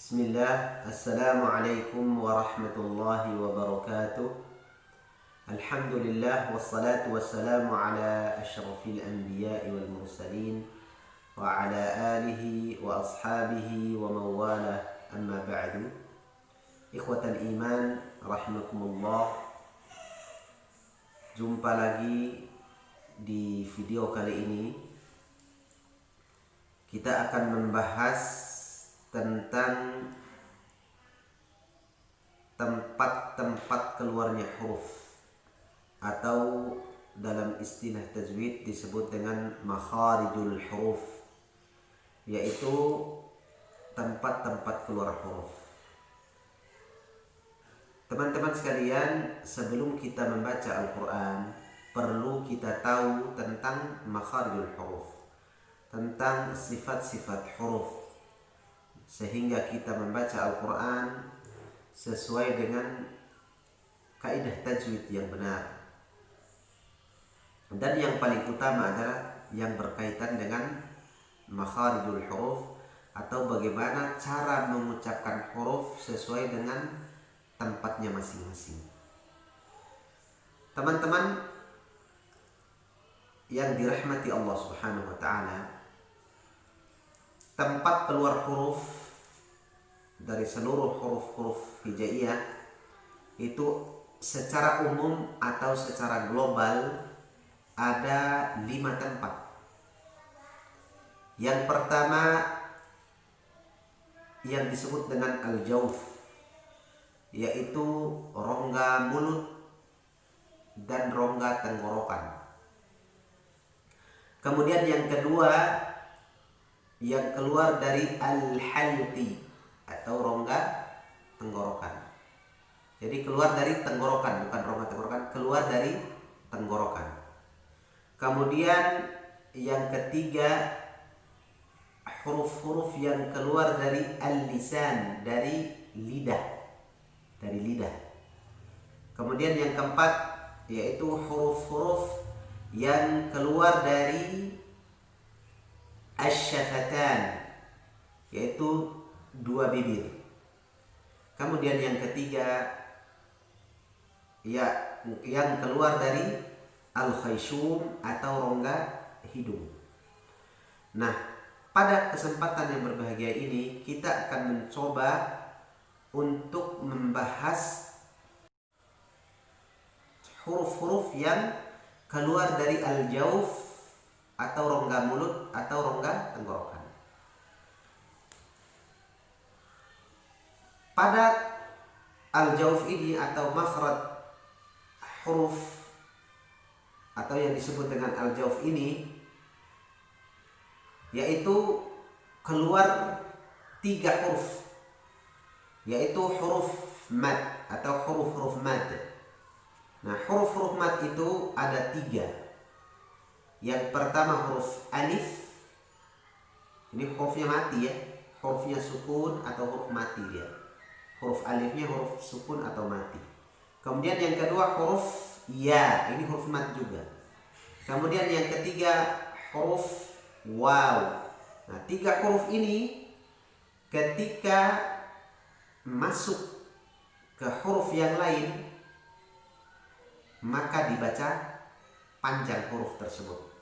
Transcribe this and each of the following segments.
Bismillah, Assalamualaikum warahmatullahi wabarakatuh. Alhamdulillah, wassalatu wassalamu ala ashrafil anbiya'i wal mursalin wa ala alihi wa ashabihi wa mawalah, amma ba'du. Ikhwatal iman, rahimakumullah. Jumpa lagi di video kali ini. Kita akan membahas tentang tempat-tempat keluarnya huruf, atau dalam istilah tajwid disebut dengan makharijul huruf, yaitu tempat-tempat keluar huruf. Teman-teman sekalian, sebelum kita membaca Al-Quran, perlu kita tahu tentang makharijul huruf, tentang sifat-sifat huruf, sehingga kita membaca Al-Quran sesuai dengan kaidah tajwid yang benar. Dan yang paling utama adalah yang berkaitan dengan makharijul huruf, atau bagaimana cara mengucapkan huruf sesuai dengan tempatnya masing-masing. Teman-teman yang dirahmati Allah Subhanahu wa taala, tempat keluar huruf dari seluruh huruf-huruf hijaiyah itu secara umum atau secara global ada 5 tempat. Yang pertama yang disebut dengan al-jawf, yaitu rongga mulut dan rongga tenggorokan. Kemudian yang kedua yang keluar dari al-halqi, atau rongga tenggorokan. Jadi keluar dari tenggorokan, bukan rongga tenggorokan, keluar dari tenggorokan. Kemudian yang ketiga, huruf-huruf yang keluar dari al-lisan, dari lidah, Kemudian yang keempat yaitu huruf-huruf yang keluar dari asyafatan, yaitu 2 bibir. Kemudian yang ketiga yang keluar dari al-khayshum, atau rongga hidung. Nah, pada kesempatan yang berbahagia ini kita akan mencoba untuk membahas huruf-huruf yang keluar dari al-jawf, atau rongga mulut, atau rongga tenggorokan. Pada al-jawf ini, atau makhraj huruf, atau yang disebut dengan al-jawf ini, yaitu keluar 3 huruf, yaitu huruf mad atau huruf-huruf mad. Nah, huruf-huruf mad itu ada 3. Yang pertama huruf alif, ini hurufnya mati ya, hurufnya sukun atau huruf mati dia. Huruf alifnya huruf sukun atau mati. Kemudian yang kedua huruf ya, ini huruf mad juga. Kemudian yang ketiga huruf waw. Nah, 3 huruf ini ketika masuk ke huruf yang lain, maka dibaca panjang huruf tersebut.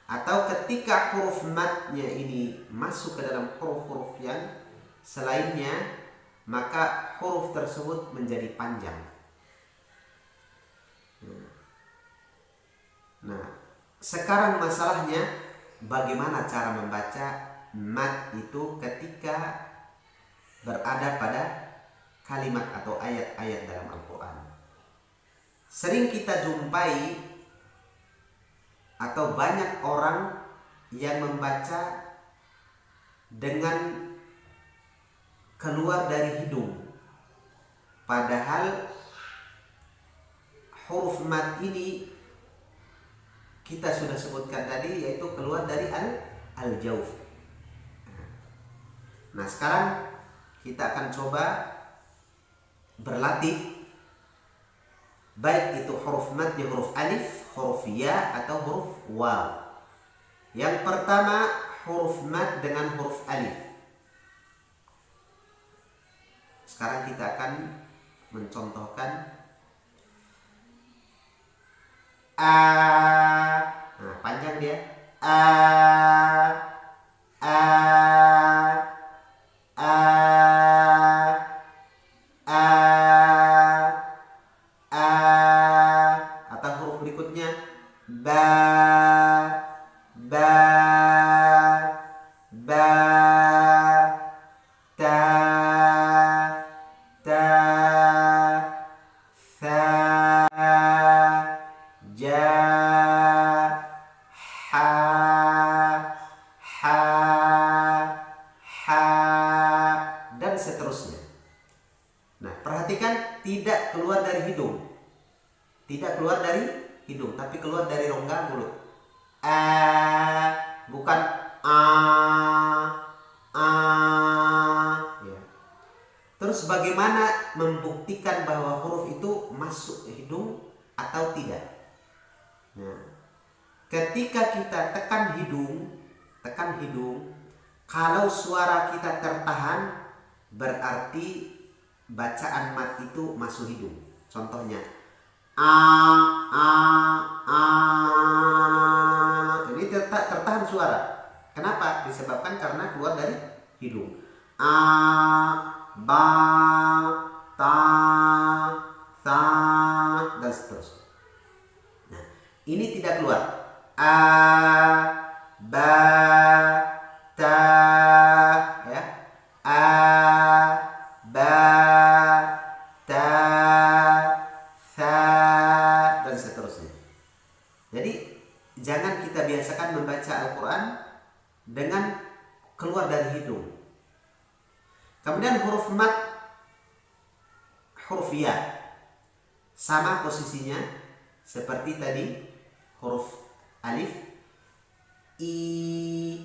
Atau ketika huruf madnya ini masuk ke dalam huruf-huruf yang selainnya, maka huruf tersebut menjadi panjang. Nah, sekarang masalahnya bagaimana cara membaca mad itu ketika berada pada kalimat atau ayat-ayat dalam Al-Quran. Sering kita jumpai atau banyak orang yang membaca dengan keluar dari hidung, padahal huruf mad ini kita sudah sebutkan tadi, yaitu keluar dari al-jawf. Nah, sekarang kita akan coba berlatih, baik itu huruf mad di huruf alif, huruf ya, atau huruf waw. Yang pertama huruf mad dengan huruf alif. sekarang kita akan mencontohkan a. Nah, panjang dia. A, a, a, a, a. Atau huruf berikutnya ba, ba, ba, ta, ta, tha, ja, ha, ha, ha, dan seterusnya. Nah, perhatikan tidak keluar dari hidung. Tidak keluar dari hidung, tapi keluar dari rongga mulut. Bukan a, ya. Terus bagaimana membuktikan bahwa huruf itu masuk ke hidung atau tidak? Nah, ketika kita tekan hidung, kalau suara kita tertahan, berarti bacaan mat itu masuk hidung. Contohnya a, ini tertahan suara. Kenapa? Disebabkan karena keluar dari hidung. A, ba, ta, tha, dan seterusnya. Nah, ini tidak keluar. A, ba, ta, ya. A, ba, ta, tha, dan seterusnya. Jadi jangan kita biasakan membaca Al-Quran dengan keluar dari hidung. Kemudian huruf mat, huruf ya, sama posisinya seperti tadi huruf alif, i,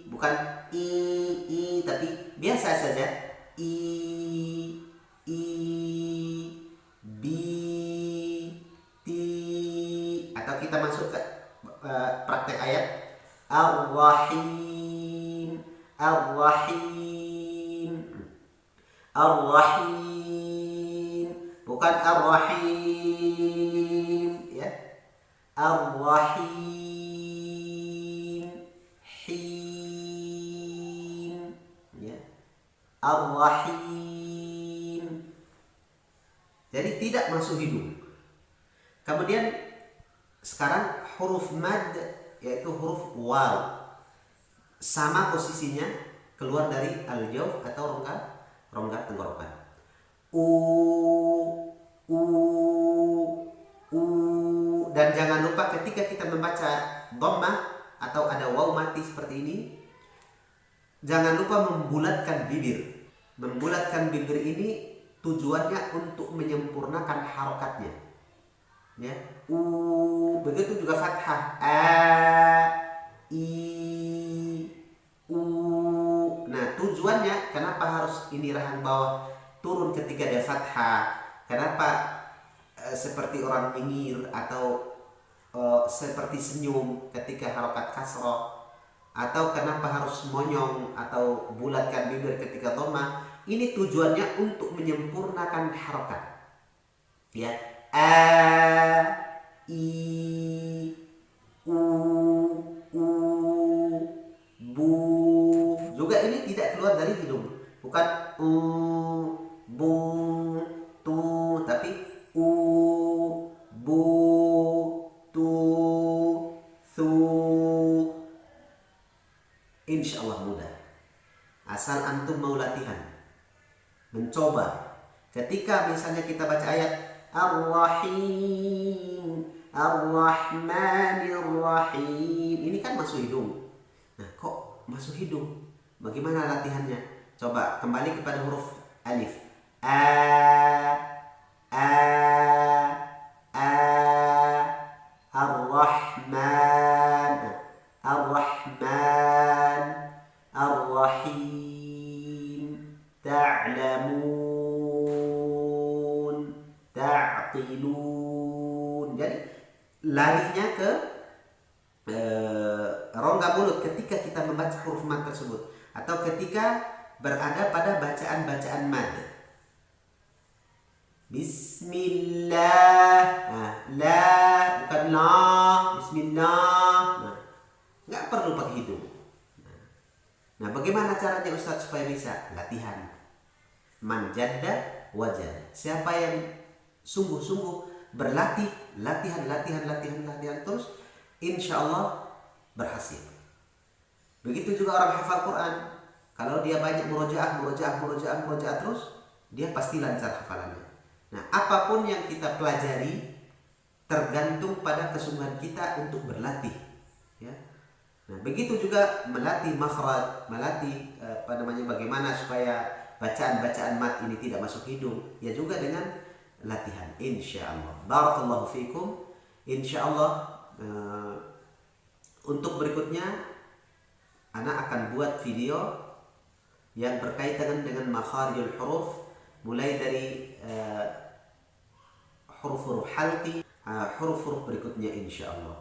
bukan i, tapi biasa saja i, bi, ti, atau kita masuk ke praktek ayat Ar-Rahim, Ar-Rahim, Ar-Rahim, bukan Ar-Rahim, ya. Ar-Rahim, Him, ya. Ar-Rahim. Jadi tidak masuk hidung. Kemudian sekarang huruf mad, yaitu huruf waw, sama posisinya keluar dari al-jawf atau rongga tenggorokan. U, dan jangan lupa ketika kita membaca dhammah atau ada waw mati seperti ini, jangan lupa membulatkan bibir. Membulatkan bibir ini tujuannya untuk menyempurnakan harokatnya, ya. Begitu juga fathah a, i, u. Nah, tujuannya kenapa harus ini rahang bawah turun ketika ada fathah? Kenapa seperti orang nyengir atau seperti senyum ketika harokat kasroh? Atau kenapa harus monyong atau bulatkan bibir ketika dhammah? Ini tujuannya untuk menyempurnakan harokat, ya. A, i, u, bu. Juga ini tidak keluar dari hidung. Bukan bu, tu, tapi bu, tu, thu. Insya Allah mudah. Asal antum mau latihan, mencoba. Ketika misalnya kita baca ayat Ar-Rahim, Ar-Rahmanir-Rahim, ini kan masuk hidung. Nah, kok masuk hidung? Bagaimana latihannya? Coba kembali kepada huruf alif. Ar-Rahman, Ar-Rahman, Ar-Rahim, ta'lamun, ta'qilun. Jadi larinya ke rongga mulut ketika kita kita membaca huruf mad tersebut atau ketika berada pada bacaan-bacaan mad. Bismillah. Nah, la bukan la, bismillah. Nah, nggak perlu pakai hidung. Nah, bagaimana caranya Ustaz supaya bisa? Latihan. Man jadda wajad. Siapa yang sungguh-sungguh berlatih, latihan terus, insya Allah berhasil. Begitu juga orang hafal Quran. Kalau dia banyak murojaah terus, dia pasti lancar hafalannya. Nah, apapun yang kita pelajari tergantung pada kesungguhan kita untuk berlatih. Ya. Nah, begitu juga melatih makhraj, melatih bagaimana supaya bacaan-bacaan mat ini tidak masuk hidung, ya juga dengan latihan, insyaallah. Barakallahu fikum. Insyaallah untuk berikutnya anak akan buat video yang berkaitan dengan makharijul huruf, mulai dari huruf-huruf halqi, huruf-huruf berikutnya insyaallah.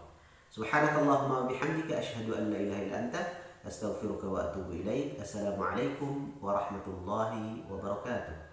Subhanakallahumma wa bihamdika asyhadu an la ilaha illa anta astaghfiruka wa atubu ilaik. Assalamualaikum warahmatullahi wabarakatuh.